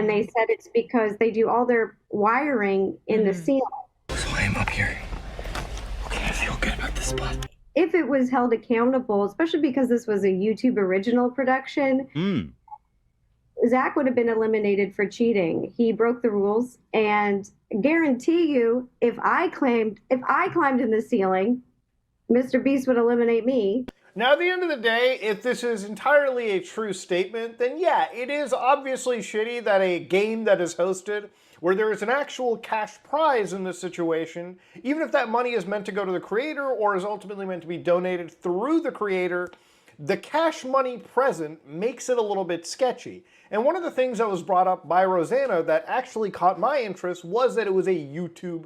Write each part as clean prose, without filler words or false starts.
And they said it's because they do all their wiring in the ceiling. So I am up here. Okay, I feel good about this spot. If it was held accountable, especially because this was a YouTube original production, Zach would have been eliminated for cheating. He broke the rules, and guarantee you, if I climbed in the ceiling, MrBeast would eliminate me. Now, at the end of the day, if this is entirely a true statement, then yeah, it is obviously shitty that a game that is hosted where there is an actual cash prize in this situation, even if that money is meant to go to the creator or is ultimately meant to be donated through the creator, the cash money present makes it a little bit sketchy. And one of the things that was brought up by Rosanna that actually caught my interest was that it was a YouTube,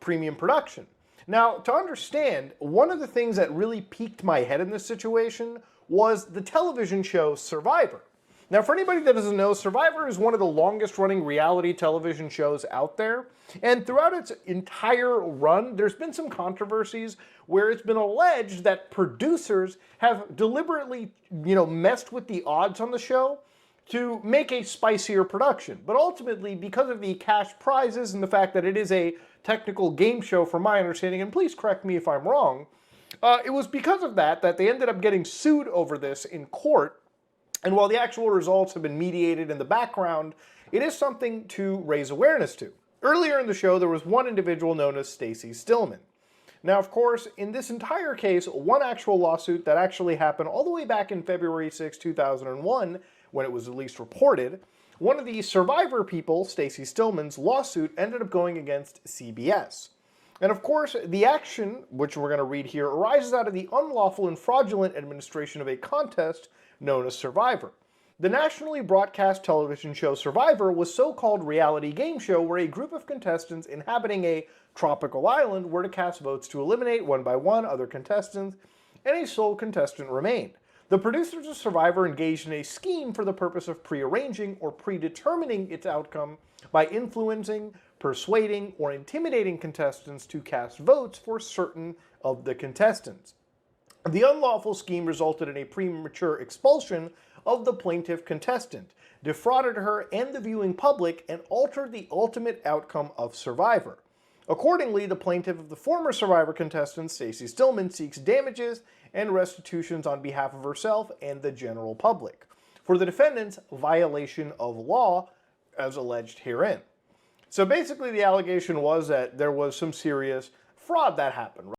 premium production. Now, to understand, one of the things that really piqued my head in this situation was the television show Survivor. Now, for anybody that doesn't know, Survivor is one of the longest running reality television shows out there. And throughout its entire run, there's been some controversies where it's been alleged that producers have deliberately, messed with the odds on the show to make a spicier production. But ultimately, because of the cash prizes and the fact that it is a technical game show from my understanding, and please correct me if I'm wrong, it was because of that they ended up getting sued over this in court. And while the actual results have been mediated in the background, it is something to raise awareness to. Earlier in the show, there was one individual known as Stacy Stillman. Now, of course, in this entire case, one actual lawsuit that actually happened all the way back in February 6, 2001, when it was at least reported, one of the Survivor people, Stacy Stillman's lawsuit, ended up going against CBS. And of course, the action, which we're going to read here, arises out of the unlawful and fraudulent administration of a contest known as Survivor. The nationally broadcast television show Survivor was a so-called reality game show where a group of contestants inhabiting a tropical island were to cast votes to eliminate one by one other contestants, and a sole contestant remained. The producers of Survivor engaged in a scheme for the purpose of prearranging or predetermining its outcome by influencing, persuading, or intimidating contestants to cast votes for certain of the contestants. The unlawful scheme resulted in a premature expulsion of the plaintiff contestant, defrauded her and the viewing public, and altered the ultimate outcome of Survivor. Accordingly, the plaintiff of the former Survivor contestant, Stacy Stillman, seeks damages and restitutions on behalf of herself and the general public for the defendant's violation of law as alleged herein. So basically the allegation was that there was some serious fraud that happened, right?